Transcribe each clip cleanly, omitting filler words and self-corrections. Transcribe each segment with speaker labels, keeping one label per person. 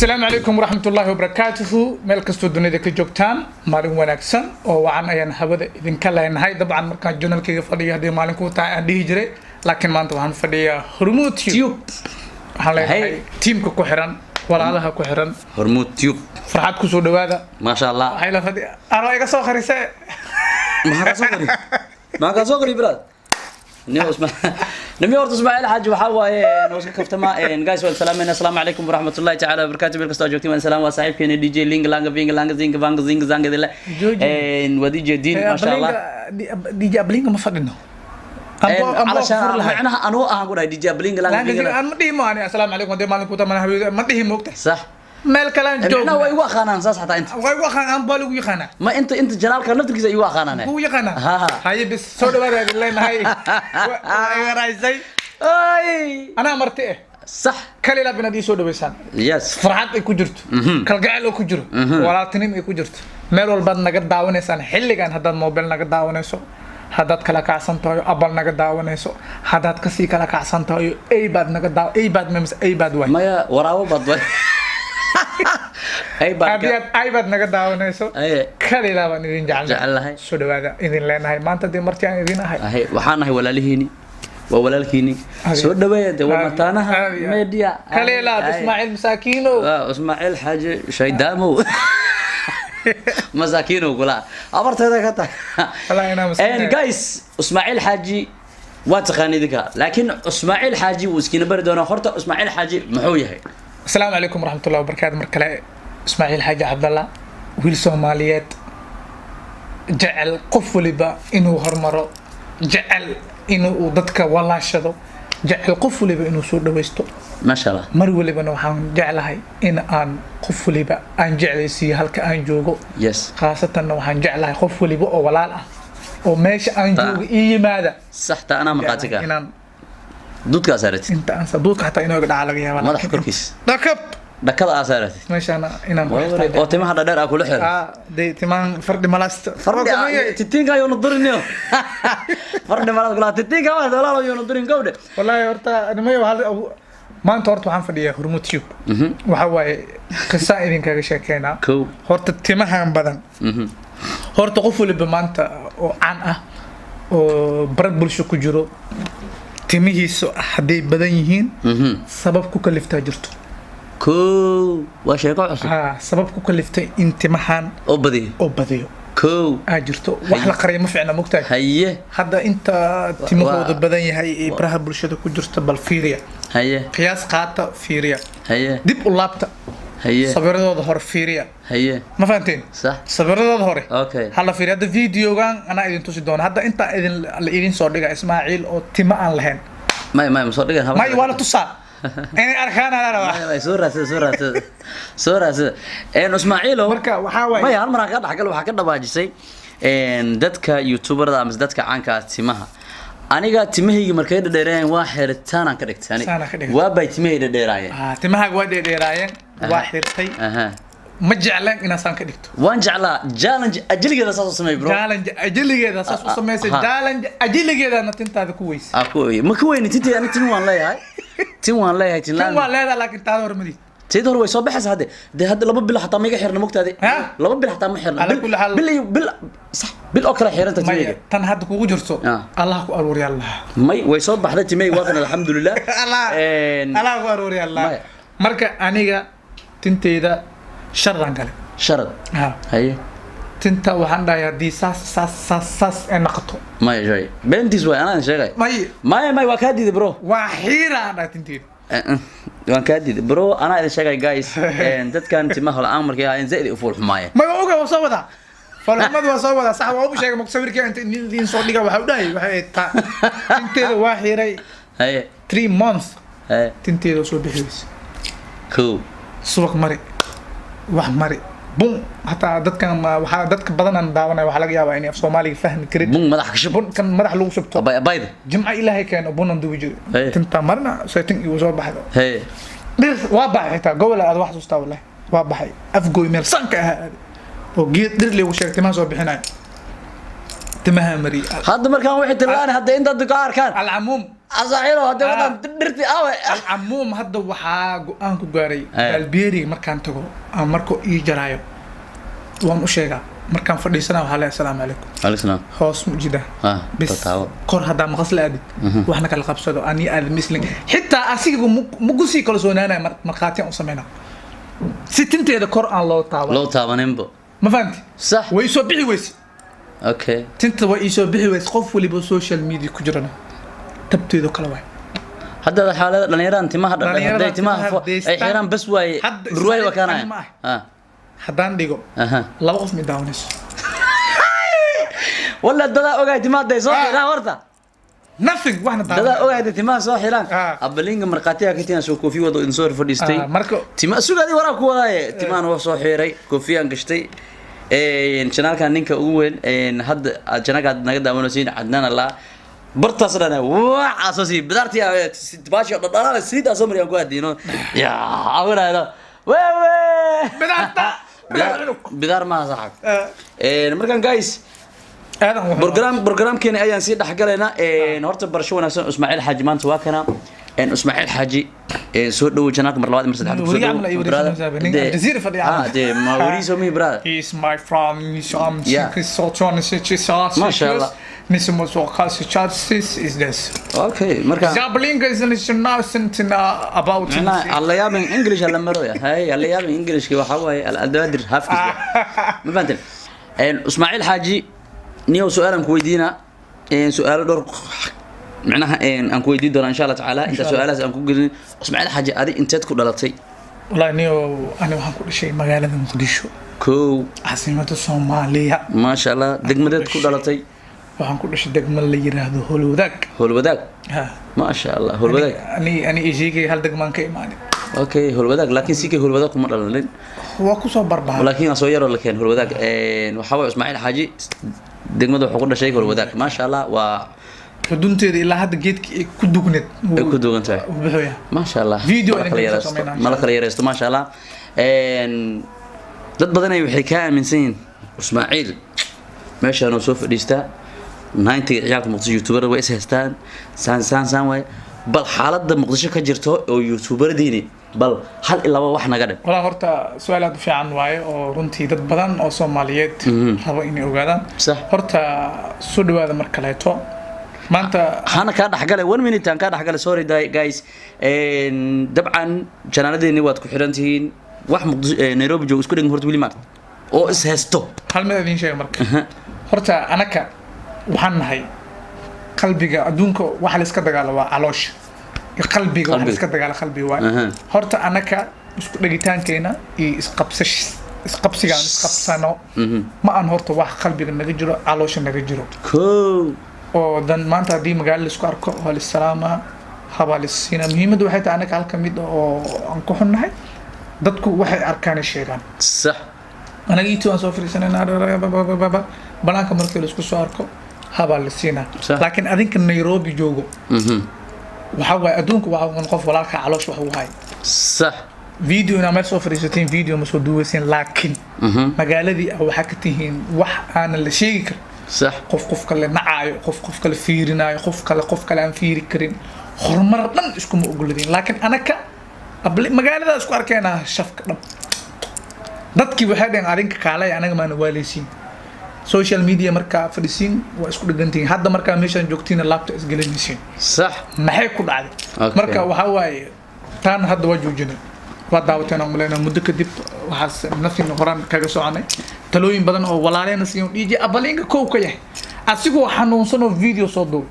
Speaker 1: السلام عليكم ورحمة الله وبركاته ملك الدنيا كجوكتان مالين وناكسن وعن أيان حبذا إذن كلا إن هاي طبعا مركز جنال كي فدي هذه مالين كوتا عندي هجرة لكن ما أنتوا عن فدي هرموت تيوب هاي تيم كوحران ولا هذا كوحران
Speaker 2: هرموت تيوب
Speaker 1: فرحات كسود هذا
Speaker 2: ما شاء الله
Speaker 1: هاي لا فدي أنا إيجا سو خريسة
Speaker 2: ما كسوقري براد نمي ورد اسماعيل حاج وحوا نوسك كفتما جايز السلام عليكم ورحمه الله تعالى وبركاته بالكستو جوجتي السلام وصاحبكين دي جي لينج لانغ فينغ لانغ زينغ فانغ زينغ زانغ دله ودي جديد ما شاء الله
Speaker 1: دي جي بلينغ ما فدينو
Speaker 2: علشان معناها انا اقول دي جي بلينغ لانغ فينغ
Speaker 1: انا ما دي ما السلام عليكم دي مالكم تمن حبيبي ما دي موقت
Speaker 2: صح
Speaker 1: meel kale aan joogno
Speaker 2: way uga qanaan saas xataa inta
Speaker 1: way uga qanaan bal ugu yaqaan
Speaker 2: ma inta jalaalka naftiisa ay uga qanaan
Speaker 1: ugu yaqaan haye bis soo dhawaad leenahay ay raysay ay ana marti
Speaker 2: صح
Speaker 1: kale la binadi soo dhaweysaan
Speaker 2: yes
Speaker 1: farxad ay ku jirto kalgacal oo ku jiro walaaltinimo ay ku jirto meel walba naga daawanaysaan xilligan hadda mobile naga daawanayso hadad kala kacsan tahay abal naga daawanayso hadad ka sii kala kacsan tahay ay baad naga daaw ay baad meems ay baad way
Speaker 2: maya waraawo baad way
Speaker 1: ay baad naga daawanayso kale la baan idin
Speaker 2: jecelahay
Speaker 1: soo dhawaada idin leenahay maanta dii martii aan idin ahay
Speaker 2: waxaan ahay walaalihiini waa walaalkiini soo dhaweeyay waa mataanaha media
Speaker 1: kale la Ismaaciil Masaakiino
Speaker 2: Ismaaciil Xaaji Shaydaamo مساكين وقلا أمرت هذا كتا and guys إسماعيل حاجي واتقاني ذكاء لكن إسماعيل حاجي وسكين بردونا خرطة إسماعيل حاجي محوية هي
Speaker 1: السلام عليكم ورحمة الله وبركاته مركلا إسماعيل حاجي عبد الله ويل سوماليات جعل قفل با إنه هرمرو جعل إنه ضدك والله شدو جعل قفل با إنه سود ويستو
Speaker 2: ما شاء الله
Speaker 1: مرول بنا وحن جعلها إن أن قفل با أن جعل سي هلك أن جوجو
Speaker 2: يس
Speaker 1: خاصة إنه وحن جعلها قفل با أو ولا لا وماشي أن جوجو إيه ماذا
Speaker 2: صح أنا مقاتك دود كاسرت
Speaker 1: أنت أنسى دود حتى إنه يقدر على جيها
Speaker 2: ما ضحك كركيس
Speaker 1: ركبت
Speaker 2: دكال أسرت
Speaker 1: ماشي أنا إنا
Speaker 2: أو تيم هذا دار أكل حر
Speaker 1: دي تيمان فرد ملاست
Speaker 2: فرد تتين كايو نضرني فرد ملاست قلا تتين كايو ولا ينضرن كوده
Speaker 1: والله ورتا أنا ما يوهال ما أنت ورت وحن فديه هرموت تيوب وحواي قصة إذن كشكينا ورت تيمها بدن ورت قفل بمانت عن وبرد بلشو كجرو تيمه سو حدي بدن يهين سبب كلفته جرتو
Speaker 2: كو وشيقة عصر
Speaker 1: سبب كلفته انت محان أبدي كو أجرتو وحلا قرية ما فعنا مكتاج
Speaker 2: هيه
Speaker 1: هذا أنت تيمه بدن هاي إبراهيم بلشو كجرت بالفيريا
Speaker 2: هيه
Speaker 1: قياس قاطع فيريا
Speaker 2: هيه
Speaker 1: دب اللابتا
Speaker 2: هيه
Speaker 1: صبرنا ظهر فيريا
Speaker 2: هيه
Speaker 1: ما فهمتين
Speaker 2: صح
Speaker 1: صبرنا ظهري
Speaker 2: اوكي
Speaker 1: هلا فيريا ده فيديو كان انا اذن توسي دون هذا انت اذن سو دغا اسماعيل او تيما ان لهين
Speaker 2: ما سو دغا
Speaker 1: ما ولا توسا اني اركان انا
Speaker 2: ما سوره ان اسماعيل
Speaker 1: marka waxa way
Speaker 2: ما hal mar ka dhaxgal waxa ka dhabaajisay dadka youtuberada ama dadka caanka ah timaha aniga timahayga markay dheerayeen waa xiritaan aan ka dhigtay waa bay timahayga dheerayeen
Speaker 1: timahaaga waa dheerayeen waa xirtay ma jeclaan in aan ka dhigto
Speaker 2: waan jeclaa challenge ajligeeda saas u sameey bro
Speaker 1: challenge ajligeeda saas u sameeyay challenge ajligeeda natintaada ku weys
Speaker 2: ma ku weyn tintii ani tin waan leeyahay tin waan leeyahay
Speaker 1: laakiin taada hormadi
Speaker 2: تيدور وي صباح هذا ده هذا لما بلا حتى ما يحرنا مقتدي لما بلا حتى ما يحرنا بال صح بالاكره حيرنت تميغ
Speaker 1: تن هاد كوغو جرسو الله كو اروري الله
Speaker 2: مي وي صباح هذا تميغ واقنا الحمد لله
Speaker 1: الله كو اروري الله marka aniga tinteeda sharran kale
Speaker 2: sharad hay
Speaker 1: tinta waxaan dhahay hadii saas ay noqoto
Speaker 2: may jay bentis way ana sheegay may waa ka diiday bro
Speaker 1: waa xiiraan tinteeda
Speaker 2: waan ka diiday bro ana idin sheegay guys dadkan timaha la amarkay aan zaid u fuul xumaayay
Speaker 1: ma oga soo wada falmad waa soo wada sax waa u sheegay muqsawirka inta idin soo dhiga waxa u dhahay waxay ta tinteeda waa xiiray
Speaker 2: hay
Speaker 1: 3 months tinteeda soo bixiyay
Speaker 2: cool
Speaker 1: suuq mari wax mari bun hataa dadkan waxa dadka badan aan daawanay waxa laga yaabaa in af Soomaaliga fahmi karin
Speaker 2: bun madax ka shubun
Speaker 1: kan madax lagu shubto
Speaker 2: bayda
Speaker 1: jimca ilaahay keen bunan duwi jiro tinta marna setting iyo soo baxdo
Speaker 2: hey
Speaker 1: dir waa baxay ta gobol aad wax soo wallahi waa baxay afgooy meel sanka ah oo geed dir leeyahay sheegtay ma soo bixinay timaha mari
Speaker 2: hadda markaan wixii tilaan hadda inta duka arkaan
Speaker 1: al-umum
Speaker 2: asaxiro hada wadan dirti awe
Speaker 1: amuum hadda waxaa go'aan ku gaaray Albeeri markaan tago aan marko ii jaraayo waan u sheegaa markaan fadhiisana waxa la assalaamu calaykum
Speaker 2: alaykum
Speaker 1: hoos mujida bis kor hada maqas la aadi waxna kala qabsado ani aad mislin xitaa asiga mugusi kala soonaanay marqaatiyan u sameeyna sitinteeda kor aan loo taabanimbo ma fahanti
Speaker 2: صح
Speaker 1: way soo bixi weys
Speaker 2: okay
Speaker 1: tinta way soo bixi weys qof waliba social media ku jirana tabteedo kala way
Speaker 2: hadda xaalada dhalinyarada timaha dhalinyarada timaha ay xiran bas way ruway wakana
Speaker 1: haddaan dhigo laba qof mid daawanayso
Speaker 2: wala dada ogaay timaha day soo xiran horta
Speaker 1: nothing waxna
Speaker 2: dada ogaay timaha soo xiran abalinga marqaatiga kitina soo koofi wado in soo fadhiistay
Speaker 1: marka
Speaker 2: timaha sugaadi waraa ku wadaaye timaha waa soo xiray koofiyaan gashtay channelka ninka ugu weyn hadda channelka naga daawanaysiin Adnan Allah bartaas dhana waa asaasi bidarti baashi dhadhana siida soo mariyaan ku aadiino ya awraada wewe bidarta bidar ma saxab markan guys برنامجنا أيان سيد حقلنا نهارت برشلونة إسماعيل حاجي مان تواكنا إسماعيل حاجي سود لو جناك مرلوات مرسل حد
Speaker 1: سود جزيرة فدي
Speaker 2: ده ما وريسو مي براد
Speaker 1: He's my friend
Speaker 2: ما شاء الله
Speaker 1: نسمو سوقاس تشاتسيس is this
Speaker 2: okay مركا
Speaker 1: Zablinga is international something about
Speaker 2: الله يا من إنجليش على مرويا هاي الله يا من إنجليش كي وحواي الأدوادر هافكس ما فهمت إسماعيل حاجي نيو سؤال كويدينا سؤال دور معناها ان كويدي دور ان شاء الله تعالى انت سؤالات ان كوغلين اسماعيل حاجه ادي انت ku dhalatay
Speaker 1: والله نيو انا waxaan ku dhashay magaalada Muqdisho
Speaker 2: كو
Speaker 1: عاصمة Soomaaliya
Speaker 2: ما شاء الله degmadeed ku dhalatay
Speaker 1: waxaan ku dhashay degmada la yiraahdo Holwadaag
Speaker 2: ما شاء الله Holwadaag
Speaker 1: ani ijiga hal degmaan ka imaanay
Speaker 2: اوكي Holwadaag laakiin si ka Holwadaag kuma dhalalin
Speaker 1: waa ku soo barbaaray
Speaker 2: laakiin soo yaro la keen Holwadaag waxa way Ismaaciil Xaaji degmada wuxuu ku dhashay Holwadaag ma sha Allah waa
Speaker 1: xudunteeda ilaa hadda geedkii ku
Speaker 2: dugantahay
Speaker 1: wuxuu
Speaker 2: ma sha Allah
Speaker 1: video
Speaker 2: ma kala yareysto ma sha Allah dad badan ay waxay ka aaminsan Ismaaciil meesha uu soo fadhiista 90 ciyaalka Muqdisho youtuber way is haystaan san way bal xaaladda Muqdisho ka jirto oo youtuberdiini bal hal ilaa wax naga dhig
Speaker 1: wala horta su'aal aad u fiican waaye oo runtii dad badan oo Soomaaliyeed rabo inay ogaadaan horta soo dhawaada mar kaleeto maanta
Speaker 2: hana ka dhaxgalay 1 minute aan ka dhaxgalay sorry guys dabcan janaaladeenni waad ku xirantihiin wax Muqdisho Nairobi joog isku dhigin horta wili maart oo is haysto
Speaker 1: hal mid idin sheeg marka horta anaka waxaan nahay qalbiga adduunka waxa la iska dagaalo waa caloosh qalbiga waxa la iska dagaalo qalbi waa horta anaka isku dhagitaankeena iyo isqabsiga aan isqabsano ma aan horta wax qalbiga naga jiro caloosha naga jiro oo dan maanta hadii magaalo isku arko wal salaama habaalisina muhiimadu waxay tahay anaka halka mid oo aan ku xunnahay dadku waxay arkaan sheegan
Speaker 2: sax
Speaker 1: anaga intuu aan soo fariisanayna banaanka markii la isku soo arko habaalisina laakiin adinka Nairobi joogo waxa way adduunku waxa qof walaalka caloosh wax uu hay
Speaker 2: sax
Speaker 1: video ina meel soo fariisateen video ma soo duwaysan laakiin magaaladii waxa ka tihiin wax aan la sheegi kar
Speaker 2: صح
Speaker 1: qof kale nacaayo qof kale fiirinayo qof kale aan fiiri karin hormar dhan isku ma ogoladeen laakiin anaka magaalada isku arkeena shafka dhab dadkii waxay dheen arinka kaalay anaga ma waaleysiin social media marka fadhiisiin waa isku dhagantiin hadda marka meeshan joogtiin laptop isgalinaysiin
Speaker 2: صح
Speaker 1: maxay ku dhacday marka waxa waaye taan hadda waa joojinay waa daawateen umaleena muddo kadib waxaas nafin horan kaga soconay talooyin badan oo walaaleena siiyay DJ Abalinga koow ka yahay asigoo xanuunsan oo video soo duub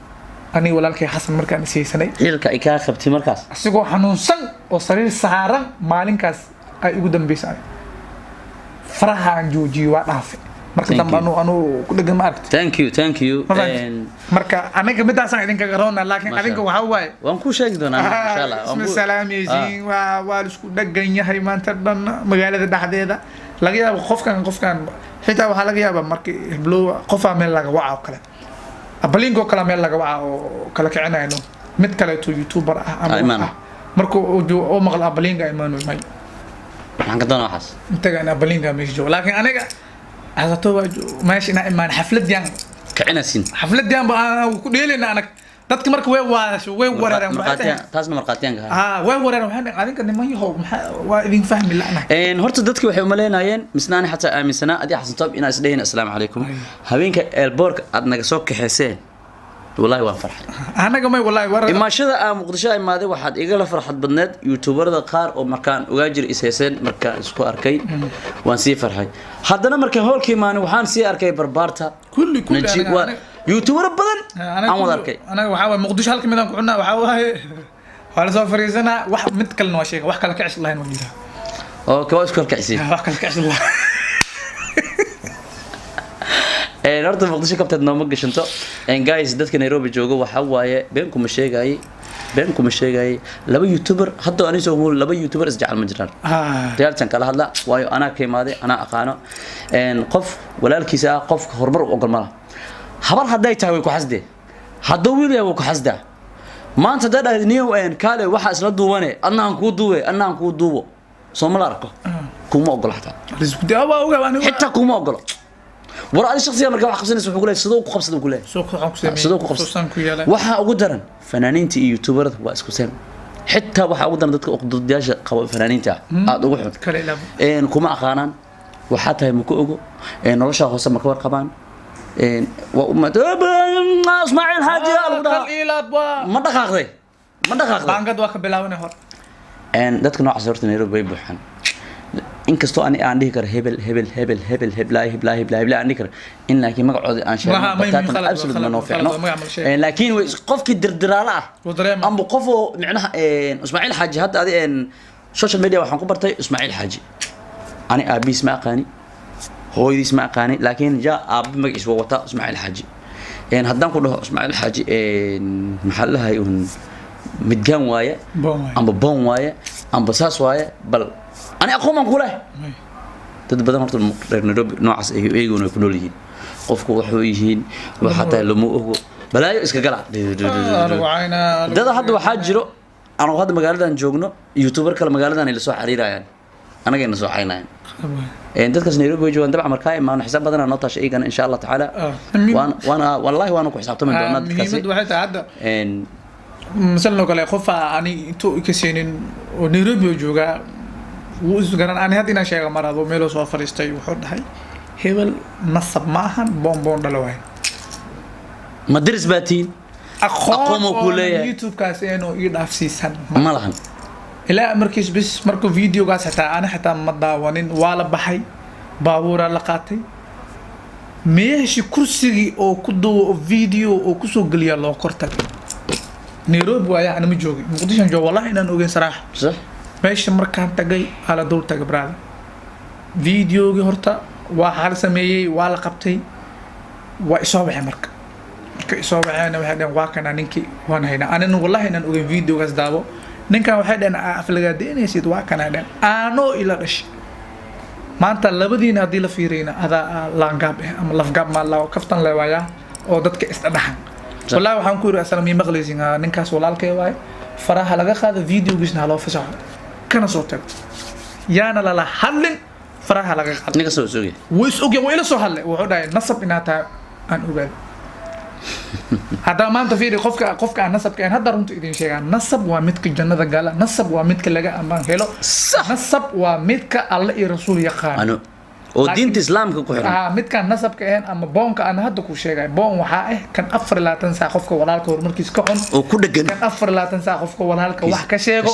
Speaker 1: ani walaalkay Xasan markaan isaysanay
Speaker 2: ilka ay ka qabtay markaas
Speaker 1: asigoo xanuunsan oo sariir saaran maalinkaas ay ugu dambeysay faraha aan joojiyo waa dhaafay marka dambe anu ku dhagan ma aragtay
Speaker 2: thank you
Speaker 1: marka aniga midaas aan idinka garoona laakiin adinka waxa waaye
Speaker 2: waan ku sheegi doonaa insha Allah
Speaker 1: salaameysiin waa isku dhagan yahay maanta dhan magaalada dhaxdeeda laga yaabo qofkan xitaa waxa laga yaabaa markii blow qof meel laga waco kale Abalingo kala meel laga waco kala kicinayno mid kale to youtuber ama markuu oo maqal Abalinga imaano may
Speaker 2: waxaan ka doonaa waxaas
Speaker 1: inta aan Abalinga meesho laakiin aniga asato maashi ina imaan xaflad yan
Speaker 2: كعناسين
Speaker 1: حفلة ديان بقى كديلنا أنا dadka marka way wareereen
Speaker 2: taasna marqaatiyaan
Speaker 1: way wareereen waxaan adinka niman yahow waa idin fahmi la'na
Speaker 2: horta dadki waxay u maleynayeen misnaani xataa aaminsanaa adii xasan toob inaa isdheeyeen assalaamu calaykum habeenka eelboorka aad naga soo kaxeyseen wallahi waan farxay
Speaker 1: anaga may wallahi war
Speaker 2: imaashada aan muqdisho imaaday waxaad igala farxad badneed youtuberada qaar oo markaan ogaa jir isheeseen markaan isku arkay waan sii farxay haddana markaan hoolkii maani waxaan sii arkay barbaarta
Speaker 1: kulli
Speaker 2: youtuber badan aan wada arkay
Speaker 1: anaga waxa way muqdisho halka midaan ku xunaa waxa way wala soo fariisana wax mid kale noo sheega wax kale ka cisl lahayn wajida
Speaker 2: oo ka isku kala kacsi
Speaker 1: wax kale ka cisl
Speaker 2: horta muqdisho kabteed nooma gashanto guys dadka Nairobi joogo waxa waaye beenku ma sheegay laba youtuber hadda aan soo hool laba youtuber isjecel ma jiraan reeltan kala hadla waayo ana ka imaaday ana aqaano qof walaalkiisa qof horumar u ogolmada habar haday tahay way ku xasdee hadoo wiil yahay ku xasdaa maanta dad niyo kaale waxa isla duubane annaan ku duubo Soomaali arko kuma ogol xataa
Speaker 1: risku daaba ogaani
Speaker 2: xitaa kuma ogol war aan shakhsiyan markaa wax qabsanayso wuxuu leeyahay sidoo ku qabsado ku leeyahay sidoo ku qabsado waxa ugu daran fanaaniinta iyo youtuberada waa isku seen xitaa waxa ugu daran dadka uqdudyaasha qabo fanaaniinta aad ugu xun kuma aqaanaan waxa tahay ma ku ogo nolosha hoose ma ka warqabaan اسماعيل حاجي ما دقاقدي
Speaker 1: بانقد waa ka bilaabana hor
Speaker 2: dadka noocaas horta Nairobi way buuxan inkastoo aan dhihi karo hebel aan dhihi karo in laakiin magacooda aan sheegay batatan absolute ma noo fiicno laakiin qofkii dirdiraala ah amba qof oo micnaha Ismaaciil Xaaji hadda adi social media waxaan ku bartay Ismaaciil Xaaji ani aabis ma aqaani hooyadiis ma aqaani laakiin aab magaciisa waa wata Ismaaciil Xaaji haddaan ku dhaho Ismaaciil Xaaji maxaa la hayo midgaan waaye amba boon waaye amba saas waaye bal أنا أقوم أقوله تدبر مرت Nairobi نوعس أيقونوا يكونوا ليهين قفكوا وحويهين وحتى لموه بلا إسكجلا ده حد واحد جرو أنا هذا مقالة جوجنو يوتيوبر كلا مقالة اللي سو حريرة يعني أنا جاي نسوا عينا يعني أنت كاس Nairobi يجوا عند بعمر كاي ما نحسب بدنا نطش إيه كان إن شاء الله تعالى وأنا والله وأنا كويس حسبته من دونات
Speaker 1: كاسي واحد عدا مثلا لو قال خوفا أني تو كسينين ونيروبي يجوا وإسقارن أنا هذي نشيء مرة ذو ميلو سوى فريستي وحد هاي هبل نصب معهن بون دلوين
Speaker 2: مدرس باتين
Speaker 1: أقوم كلية يوتيوب كاسينو يدافع سيسن
Speaker 2: مالهن
Speaker 1: إلا مركز بس مركو فيديو قاس حتى مداونين ولا بحي باورا لقاتي ماشي كرسي أو كدو فيديو أو كسو قليا الله كرتك نيروبي ويا أنا مجوجي مقديش جو والله إن أنا صراحة
Speaker 2: صح
Speaker 1: meesha markaan tagay ala dul tagay brada videogi horta waa hal sameeyay waa la qabtay waa isoo baxay marka isoo baxayna waxa dhan waa kana ninkii waan hayna anana wallahi inaan ogeyn videogaas daabo ninkan waxa dhan aflagaadeynaysid waa kana dhan aano ila dhash maanta labadiina hadii la fiireyna ada laangaab ama lafgaab ma la kaftan leewaya oo dadka isdhaxan wallahi waxaan ku yiri asalaam maqleysin ninkaas walaalkay waay faraha laga qaado videogiisna loo fasaxo kana soo tag yaana la hadlin faraha laga qaado
Speaker 2: ninka soo sugay
Speaker 1: way ila soo hadlay wuxuu dhahay nasab inaata aan ogaado hada maanta fiiri qofka aan nasabka aan hadda runta idin sheegaan nasab waa midka jannada gala nasab waa midka laga amaan helo nasab waa midka Allah iyo rasuul yaqaan
Speaker 2: oo diinta islaamka ku xiran
Speaker 1: midkan nasabka ama boonka aan hadda ku sheegay boon waxa kan 24 saac qofka walaalka horumarkiisa ka xun
Speaker 2: oo ku dhagan
Speaker 1: kan 24 saac qofka walaalka wax ka sheego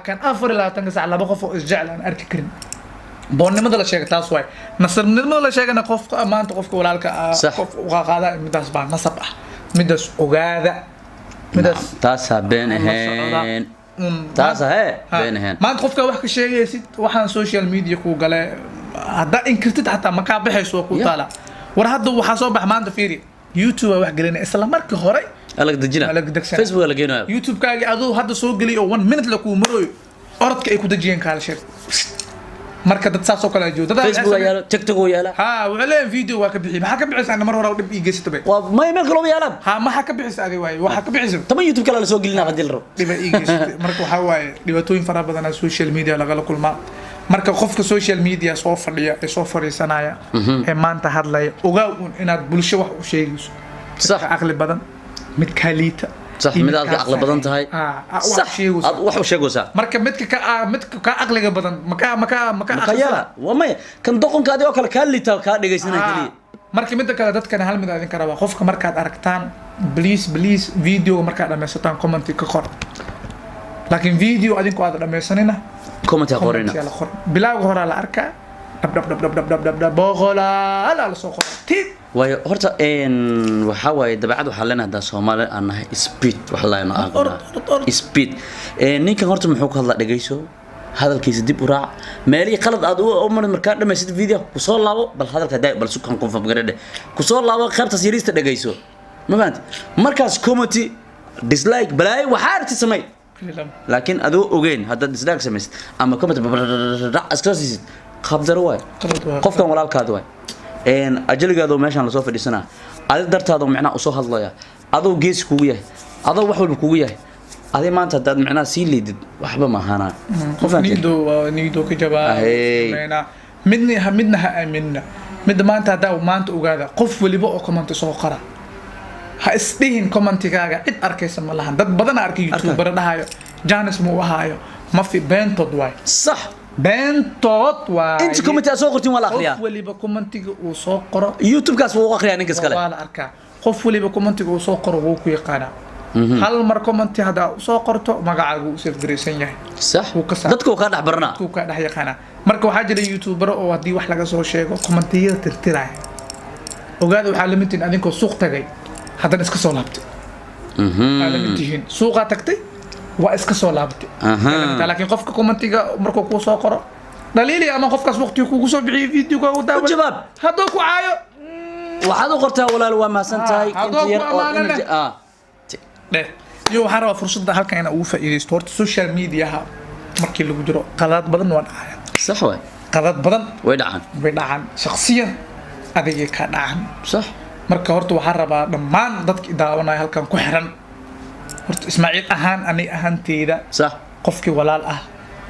Speaker 1: kan 24 saac laba qof oo isjecel aan arki karin boonnimada la sheegay taas way nasabnimada la sheegana qofka amaanta qofka walaalka qof uga qaada midaas baa nasab ah midaas ogaada midaas
Speaker 2: taas been ahayn taas been ahayn
Speaker 1: maanta qofka wax ka sheegaysid waxaan social media ku galay هذا إنكرتت حتى ما كان بحث وكوتالا ورهذا وحاسوب بحمان فيري يوتيوب واحد قلنا إسلام مركي هوري
Speaker 2: ألق دجنا فيسبوك لقينا
Speaker 1: يوتيوب كاجي أدو هذا سوق لي أو 1 minute لكو مروي أرد كأي كودجين كالشيء مركز تساسو كلا جو
Speaker 2: فيسبوك يالا تيك توك يالا
Speaker 1: وعليه فيديو واحد بحي ما حكى بحث أنا مرة ورا يجي تبي
Speaker 2: وما يمكن لو يالا
Speaker 1: ما حكى بحث هذه واي وحكى بحث
Speaker 2: طب يوتيوب كلا سوق لنا بدل رو
Speaker 1: يبقى يجي مركو حواي يبقى توين فرا بدنا السوشيال ميديا لقى كل ما marka qofka social media soo fadhiya ee soo fariisanaya ee maanta hadlaya ogaa inaad bulsho wax u sheegayso
Speaker 2: صح
Speaker 1: aqli badan mid ka liita
Speaker 2: صح mid aad aqli badan tahay wax u sheegaysaa
Speaker 1: marka midka ka aqliga badan maka
Speaker 2: yala wamay kan doqonkaadi oo kale ka liita ka dhageysanay kaliya
Speaker 1: marka mid kale dadkana hal mid idin karaba qofka markaad aragtaan please video markaad dhameysataan comment ka qor laakiin video adinku aad dhameysanina
Speaker 2: comment qorina
Speaker 1: bilaaga hore la arkaa dab boqola la soo qortay
Speaker 2: way horta waxa way dabacad waxa leenahay Soomaali aan nahay speed wax la yiraahdo speed ninkan horta muxuu ka hadla dhageyso hadalkiisa dib u raac meeli qalad aad u markaa dhamaysid video ku soo laabo bal hadalka day bal sukan confirm gareede ku soo laabo qaybta siriista dhageyso ma fahanti markaas committee dislike balay waxa arti samay laakiin adoo ogeyn hadda dislike samaysid ama committee askasisid qabdaro way qofkan walaalkaad way ajaligaado meeshan la soo fadhiisana aad dartaado macna u soo hadlaya adoo gees kugu yahay adoo wax walba kugu yahay adii maanta dad macna si liidid waxba ma ahana
Speaker 1: qofan niido ka jawaabna midna ha aaminna mid maanta ogaada qof waliba oo comment soo qara ha isdhihin commentigaaga cid arkaysa ma lahan dad badan arkay youtuber dhahayo Janis mu ahaayo ma fi beentod way
Speaker 2: صح
Speaker 1: beentod way
Speaker 2: inta comment soo qortin wala akhriya
Speaker 1: qof waliba commentiga uu soo qoro
Speaker 2: youtube kaas wuu akhriya ninkaas kale
Speaker 1: wala arkaa qof waliba commentiga uu soo qoro wuu ku yaqaana hal mar commenti hada soo qorto magacaagu uu saf gareysan yahay
Speaker 2: صح dadku ka dhax barna
Speaker 1: dadku ka dhax yaqaana marka waxa jira youtuber oo hadii wax laga soo sheego commentiyada tirtiray ogaada waxa la midin adinkoo suuq tagay haddana iska soo laabtay aalamitihiin suuqa tagtay waa iska soo laabtay laakiin qofka commentiga markuu ku soo qoro dhaliili ama qofkaas waqti kugu soo bixiyay videoga uu daawado
Speaker 2: jawaab
Speaker 1: hadoo ku caayo
Speaker 2: waxaad u qortaa walaal waa maasan tahay
Speaker 1: inta yar oo iyo waxaan rabaa fursadda halkan inaan ugu faa'iideysto horta social media markii lagu jiro qalad badan waa dhacaya
Speaker 2: صح way
Speaker 1: qalad badan
Speaker 2: way dhacaan
Speaker 1: shakhsiyan adiga ka dhacan
Speaker 2: صح
Speaker 1: marka horta waxaan rabaa dhammaan dadkii daawanaya halkan ku xiran horta Ismaaciil ahaan ani ahaanteeda
Speaker 2: صح
Speaker 1: qofkii walaal ah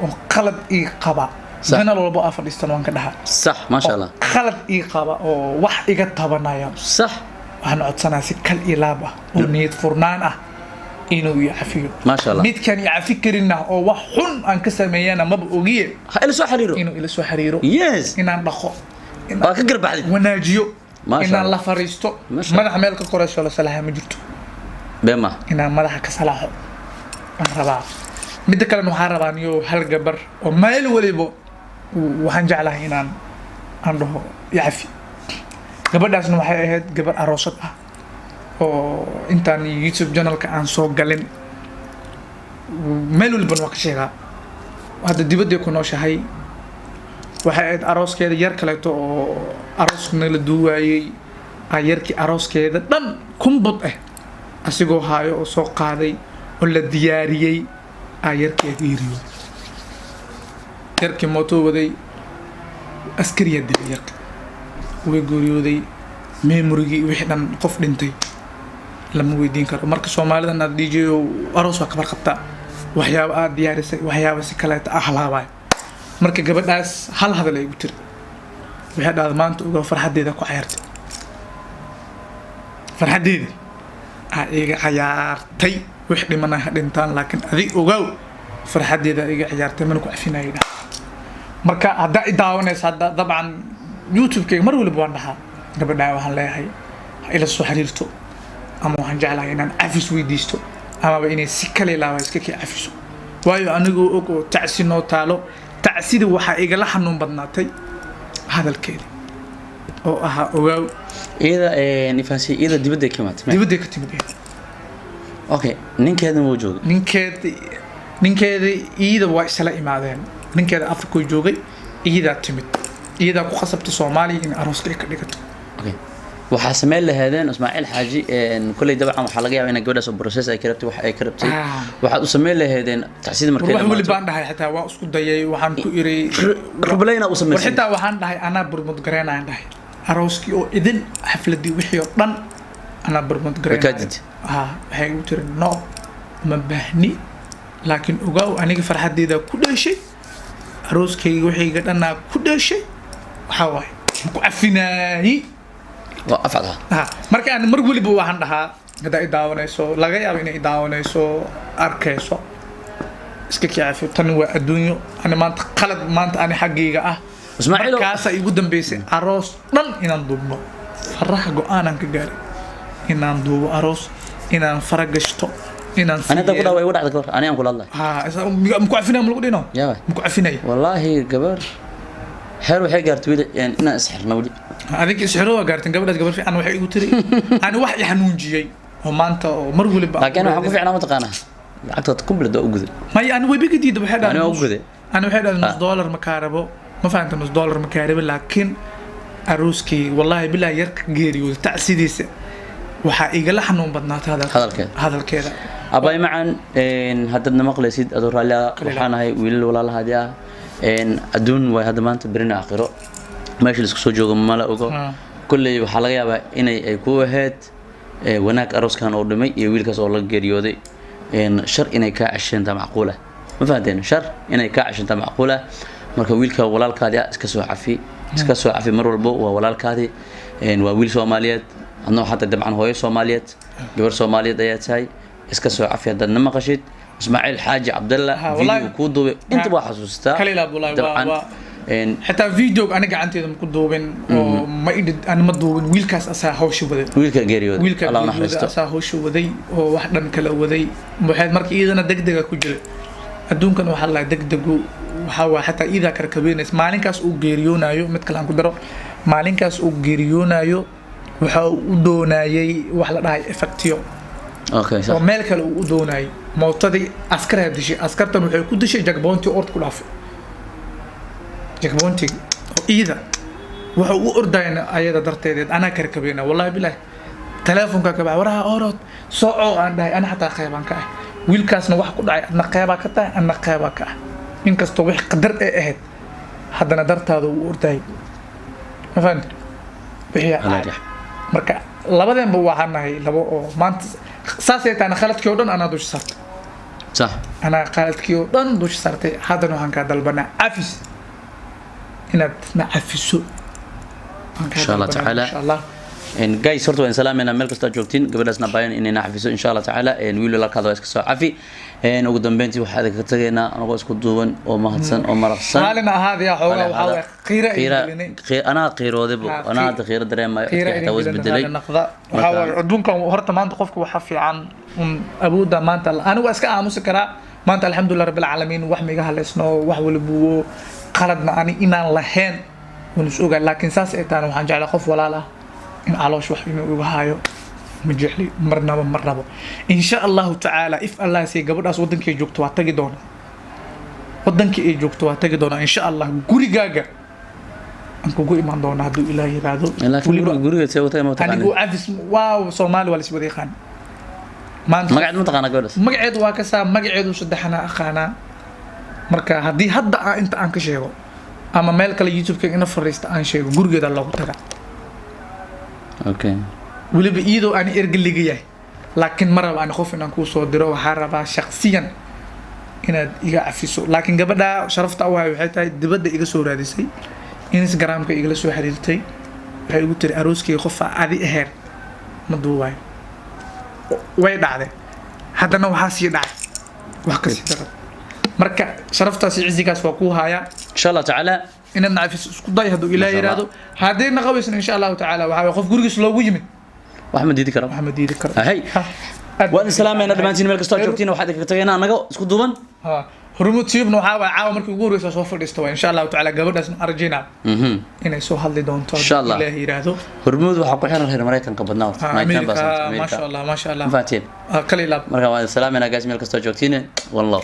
Speaker 1: oo qalad ii qaba jana walba afadhistan waan ka dhaha
Speaker 2: صح ما شاء الله
Speaker 1: qalad ii qaba oo wax iga tabanaya
Speaker 2: صح
Speaker 1: waxaan codsanaa si kal ilaab ah oo niyad furnaan ah inuu yacafiyo
Speaker 2: ما شاء الله
Speaker 1: midkan yacafi karina oo wax xun aan ka sameeyana maba ogiye
Speaker 2: ha ila soo xiriiro
Speaker 1: inuu ila soo xiriiro
Speaker 2: yes
Speaker 1: inaan dhaqo
Speaker 2: waa ka garbaxday
Speaker 1: wanaajiyo
Speaker 2: ما شاء
Speaker 1: inaan
Speaker 2: الله
Speaker 1: la fariisto madax meel ka korayso la salaha ma jirto
Speaker 2: bema
Speaker 1: inaan madaxa ka salaaxo aan rabaa mid kale waxaan rabaa niyo hal gabar oo meel waliba waxaan jeclahay inaan aan dhaho yacafi gabadhaasna waxay ahayd gabar aroosad ah oo intaan YouTube channelka aan soo galin meel walba waa ka sheegaa hadda dibadda ku nooshahay waxay ahayd arooskeeda yar kaleeto oo arooskana la duuwaayay yarkii arooskeeda dhan kumbad ah asigoo haayo oo soo qaaday oo la diyaariyey yarkeeda yiriyo yarkii mooto waday askariya dilay yarka way gooriyooday meemorigii wixii dhan qof dhintay lama weydiin karo marka Soomaalidan aad DJ aroos waa kabar qabta waxyaabo aad diyaarisay waxyaabo si kale ah halaabay marka gabadhaas hal hadal ay u tir waxay dhaad maanta uga farxadeeda ku ciyaartay farxadeeda iga ciyaartay wix dhimanaha dhintaan laakiin adig ogow farxadeeda iga ciyaartay man ku cafinayda marka hadda idaawanaysa hadda dabcan YouTube-ka mar waliba waan dhahaa gabadha waxaan leeyahay ila soo xiriirto ama waxaan jeclahay inaan afis weydiisto ama inay si kale laabay iska ka afiso waayo anigu og oo tacsi noo taalo tacsida waxa iga la xanuun badnaatay hadalkeeda oo aha ogow
Speaker 2: iyada nifaasi iyada dibadda ka
Speaker 1: timid
Speaker 2: okay ninkeeda wuu joogay
Speaker 1: ninkeeda iyada waa isla imaadeen ninkeeda Afrika joogay iyada timid iyada ku qasabtay Soomaaliya in arooska ka dhigato
Speaker 2: okay waxa sameeyay lahaydeen Ismaaciil Xaaji kulay dabcan waxa laga yaabaa in gabadha soo process ay karabtay wax ay karabtay waxa uu sameeyay lahaydeen tacsiid markay
Speaker 1: wax wali baan dhahay xitaa waa isku dayay waxaan ku iri
Speaker 2: rublayna uu sameeyay
Speaker 1: xitaa waxaan dhahay ana burmud gareenaan dhahay arooski oo idin xafladii wixii oo dhan ana burmud gareenaan waxay u tireen no ma baahni laakiin ogow aniga farxadeeda ku dhashay arooskayga waxayga dhanaa ku dhashay waxaa waaye ku cafinaayey
Speaker 2: waa afcada
Speaker 1: marka aan mar waliba waxaan dhahaa hadaa i daawanayso laga yaabo inay i daawanayso arkayso iska kicaafi tan waa adduunyo ani maanta qalad maanta ani xaggayga ah markaasa igu dambeysay aroos dhan inaan duubno faraha go-aanaan ka gaaray inaan duubo aroos inaan fara gashto inaan
Speaker 2: anada ku dhaaway wadacda kor ani aan kula hadlay
Speaker 1: muku cafinay ma lagu dhino muku cafinay
Speaker 2: wallahi gabar xeer waxay gaartay inaan isxirna wali
Speaker 1: adiga isxiro waa gaartin gabadhaas gabar fiican waxay igu tiri ani wax i xanuunjiyay oo maanta oo mar waliba
Speaker 2: laakiin waxaan ku fiicnaa ma taqaanaa lacagta complete oo guday
Speaker 1: ma yani way bigadiida waxay
Speaker 2: dhahay oo guday
Speaker 1: ani waxay dhahay $1 ma kaarabo ma fahamta $1 ma kaarabo laakiin arooskii wallahi billahi yarka geeriyo tacsidiisa waxa igala xanuun badnaatay hadalkeeda abay macaan hadda maqlaysid adoo raali waxaan ahay wiilal walaalahaadi ah adduun way hadda maanta berina aakhiro meesha isku soo joogo ma la ogo kulley waxa laga yaabaa inay ay ku ahayd wanaag arooskan oo dhimay iyo wiilkaas oo la geeriyooday shar inay ka casheenta macquula ma fahanteen shar inay ka casheenta macquula marka wiilka walaalkaadi iska soo cafi mar walba waa walaalkaadi waa wiil Soomaaliyeed anoo hadda dabcan hooyo Soomaaliyeed gabar Soomaaliyeed ayaa tahay iska soo cafi hadda naqashid Ismaaciil Xaaji Cabdalla video ku duubay inta waa xasuustaa dabcan حتى فيديو أنا قاعد أنتي ممكن دوبين ما إيد أنا ما دوبين ويلكاس أسا هوش وذي
Speaker 2: ويلكا جريود
Speaker 1: الله نحرسته أسا هوش وذي وواحدا كلا وذي بحيث مركي إذا أنا دق كوجل أدون كانوا حلا دق وحوا حتى إذا كركبين مالين كاس وجريونا يو متكلم كدرو مالين كاس وجريونا يو وحودونا يي وحلا راي إفكتيو
Speaker 2: أوكي صح
Speaker 1: ومالك الودونا يي موتدي أسكر هذا الشيء أسكرت من حي كل شيء جاكبونتي أورد كل عفو جاكبونتي إذا وحو أردين أيضا درتيد أنا كركبينا والله بالله تلفون كبع وراها أورد صعو أنا حتى خيبان كاه ويلكاسنا واحد كل عي أنا خيبا كتا أنا خيبا كاه إن كستوي قدر إيه حد أنا درت هذا وأردين ما فهمت بحياة مركا لبدين بوحنا هي لبو ما أنت ساسيت أنا خلت كيودن أنا دوش صرت
Speaker 2: صح
Speaker 1: أنا خلت كيودن دوش صرت هذا نوعان كدلبنا عفيس إن نعفسه
Speaker 2: إن شاء الله تعالى
Speaker 1: إن شاء الله
Speaker 2: إن جاي صرت وإن سلام إن ملك استجوبتين قبل أسنا باين إن نعفسه إن شاء الله تعالى إن ويلو لك هذا إسكسو عفي إن وقدم بنتي وحدك كتجينا أنا قوس كدوبن ومهتسن ومرخصن
Speaker 1: حالنا هذه يا حولا وحاول
Speaker 2: خير أنا قيرو ذبو أنا تخير دريم ما يحتوز بدلي
Speaker 1: وحاول عدونك وهرت ما أنت خوفك وحفي عن أبو دا ما أنت أنا وأسكا عموس كرا ما أنت الحمد لله رب العالمين وحمي جهل إسنو وحول بو قلدنا أني إنان لهين ونسوق لكن ساس إتان وحنجعل خوف ولا لا إن علوش وحي وهايو مجحلي مرنبو إن شاء الله تعالى إف الله سي قبل أس ودنك يجوكتوا تجدون ودنك يجوكتوا تجدون إن شاء الله قولي جاجا أنكو قولي ما عندنا هدو إلهي بعدو
Speaker 2: لكن قولي تسوي تاي ما تقاني
Speaker 1: أنا قو عفس واو صومالي ولا سبدي خان
Speaker 2: ما قاعد متقانا قولس
Speaker 1: مقعد واكسا مقعد وصدحنا أخانا marka hadii hadda inta aan ka sheego ama meel kale YouTube-ka ina fariista aan sheego gurigeeda lagu taga
Speaker 2: okay
Speaker 1: waliba iyadoo aan ergeliga yahay laakiin maraba aan qof inaan ku soo diro waxa rabaa shakhsiyan inaad iga afiso laakiin gabadha sharafta u hay waxay tahay dibadda iga soo raadisay Instagram-ka igala soo xiriirtay waxay ugu tiri arooskii qof aadi aheer ma duubay way dhacday haddana waxa sii dhacay wax ka sii daray marka sharaftaasi cizigaas waa ku haya
Speaker 2: insha Allah taala
Speaker 1: inaan nacfis isku day haduu ilaahay yiraahdo hadayna qabaysan insha Allah taala waxa qof gurigiis loogu yimid
Speaker 2: waxma diidi karo hay waan islaameyna dhamaantiin meel kasta joogtiin waxaad ka tagayna anaga isku duuban
Speaker 1: hormuud siibna waxa waa caawa markii ugu horeysa soo fadhiisto insha Allah taala gabadhaas arjina inay soo hadli doonto ilaahay yiraahdo
Speaker 2: hormuud waxa ku xiran reer Mareykanka badnaa
Speaker 1: ma sha Allah
Speaker 2: faatiin
Speaker 1: kaliya
Speaker 2: marka waan islaameyna gaas meel kasta joogtiin wallah